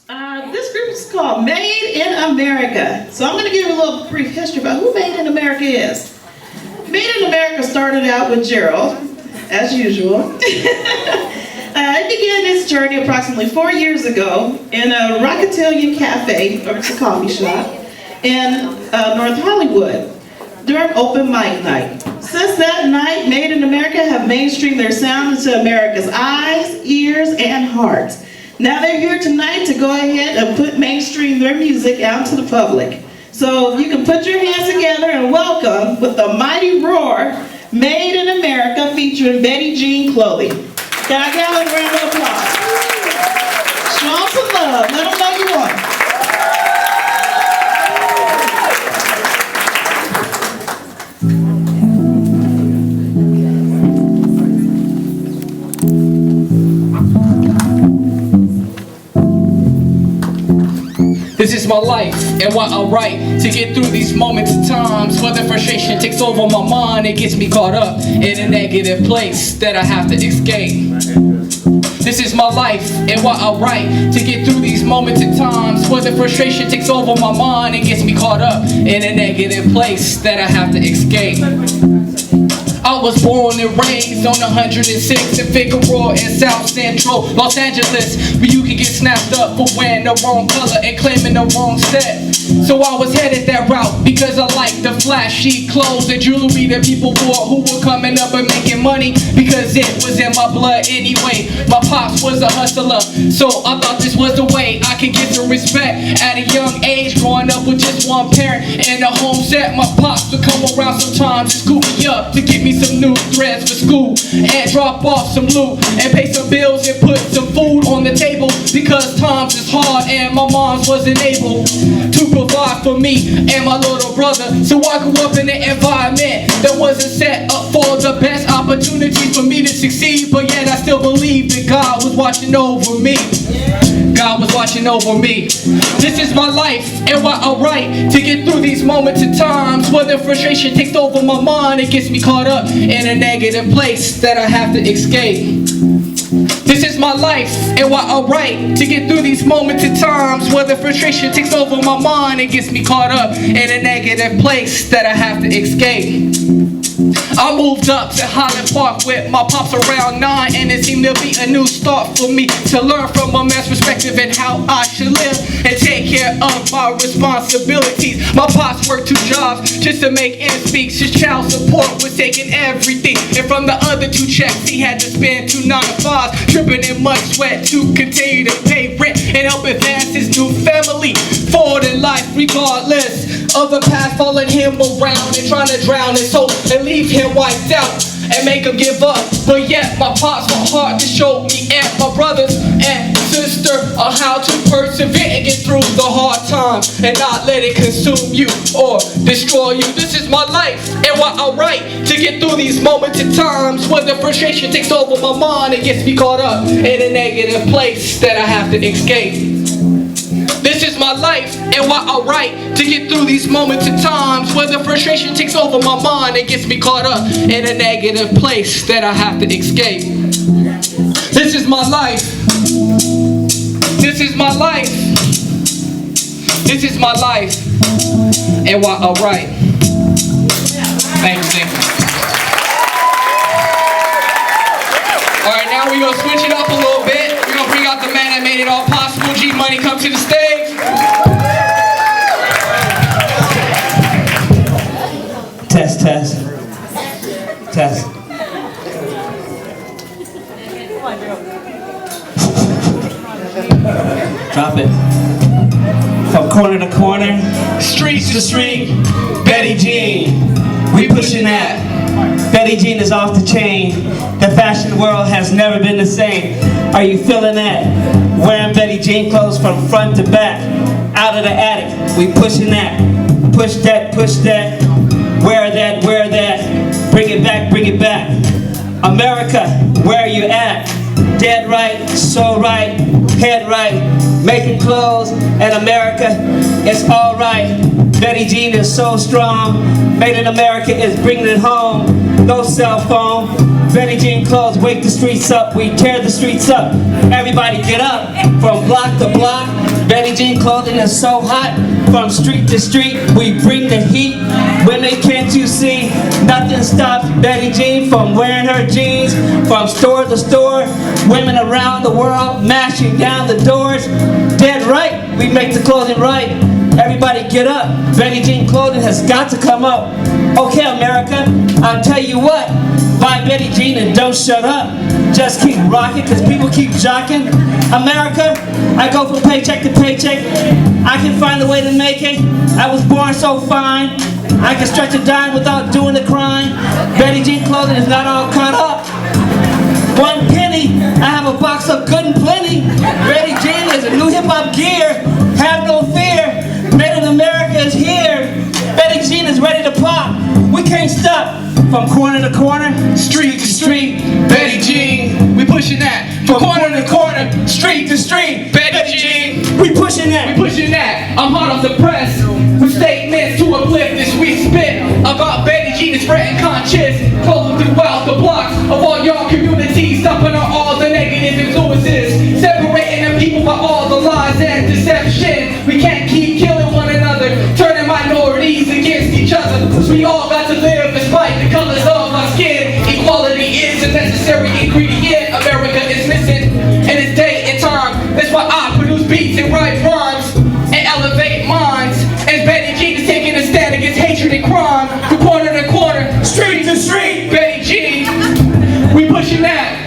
This group is called Made in America. So I'm going to give you a little brief history about who Made in America is. Made in America started out with Jerald, as usual. It began its journey approximately 4 years ago in a Rockatilian cafe, or it's a coffee shop, in North Hollywood during open mic night. Since that night, Made in America have mainstreamed their sound into America's eyes, ears, and hearts. Now they're here tonight to go ahead and mainstream their music out to the public. So you can put your hands together and welcome, with a mighty roar, Made in America featuring Betty Jean Clothing. Can I get a round of applause? Show them some love. Let them know you want it. This is my life and what I write to get through these moments and times where the frustration takes over my mind. It gets me caught up in a negative place that I have to escape. This is my life and what I write to get through these moments and times where the frustration takes over my mind. It gets me caught up in a negative place that I have to escape. I was born and raised on 106 in Figueroa in South Central Los Angeles, where you can get snapped up for wearing the wrong color and claiming the wrong set. So I was headed that route because I liked the flashy clothes and jewelry that people wore, who were coming up and making money because it was in my blood anyway. My pops was a hustler, so I thought this was the way I could get some respect. At a young age, growing up with just one parent in a home set, my pops would come around sometimes and scoop me up to get me some new threads for school and drop off some loot and pay some bills and put some food on the table because times is hard and my mom's wasn't able to provide for me and my little brother. So I grew up in an environment that wasn't set up for the best opportunity for me to succeed, but yet I still believe that God was watching over me. God was watching over me. This is my life and what I write to get through these moments and times where the frustration takes over my mind. It gets me caught up in a negative place that I have to escape. This is my life and what I write to get through these moments and times where the frustration takes over my mind. It gets me caught up in a negative place that I have to escape. I moved up to Highland Park with my pops around 9, and it seemed to be a new start for me to learn from a man's perspective and how I should live and take care of my responsibilities. My pops worked 2 jobs just to make ends meet. His child support was taking everything, and from the other 2 checks he had to spend 2 9-to-5s, tripping in much sweat to continue to pay rent and help advance his new family forward in life, regardless of the past following him around and trying to drown his soul and leave him wiped out and make him give up. But yet my pops were hard to show me and my brothers and sister on how to persevere and get through the hard times and not let it consume you or destroy you. This is my life and what I write to get through these moments and times when the frustration takes over my mind and gets me caught up in a negative place that I have to escape. This is my life and what I write to get through these moments and times where the frustration takes over my mind and gets me caught up in a negative place that I have to escape. This is my life. This is my life. This is my life and what I write. Thank you. Alright, now we're going to switch it up a little bit. We're going to bring out the man that made it all possible. G Money, come to the stage. Test, test. Test. Drop it. From corner to corner, street to street, Betty Jean, we pushing that. Betty Jean is off the chain. The fashion world has never been the same. Are you feeling that? Wearing Betty Jean clothes from front to back. Out of the attic, we pushing that. Push that, push that. Wear that, wear that. Bring it back, bring it back. America, where you at? Dead right, so right, head right. Making clothes in America, it's alright. Betty Jean is so strong. Made in America is bringing it home. No cell phone. Betty Jean clothes wake the streets up. We tear the streets up. Everybody get up from block to block. Betty Jean clothing is so hot. From street to street, we bring the heat. Women, can't you see? Nothing stops Betty Jean from wearing her jeans. From store to store, women around the world mashing down the doors. Dead right, we make the clothing right. Everybody get up. Betty Jean clothing has got to come up. Okay, America, I'll tell you what. Buy Betty Jean and don't shut up. Just keep rocking, cause people keep jocking. America, I go from paycheck to paycheck. I can find a way to make it. I was born so fine. I can stretch a dime without doing a crime. Betty Jean clothing is not all cut up. 1 penny, I have a box of good and plenty. Betty Jean is a new hip-hop gear. Have no fear, Made in America is here. Betty Jean is ready to pop. We can't stop. From corner to corner, Street to street, Betty Jean, we pushing that. From corner to corner, street to street, Betty Jean, we pushing that. we pushing that. I'm hot off the press with statements to uplift this we spit about Betty Jean and spreading conscious, closing throughout the blocks of all your communities, stopping out all the negative influences, separating the people by all the lies and deception. We can't keep killing one another, turning minorities against each other, cause we all got to live despite the colors of our skin. Equality is a necessary ingredient America is missing in its day and time. That's why I produce beats and write rhymes and elevate minds. As Betty Jean is taking a stand against hatred and crime. From corner to corner, street to street, Betty Jean, we pushing that.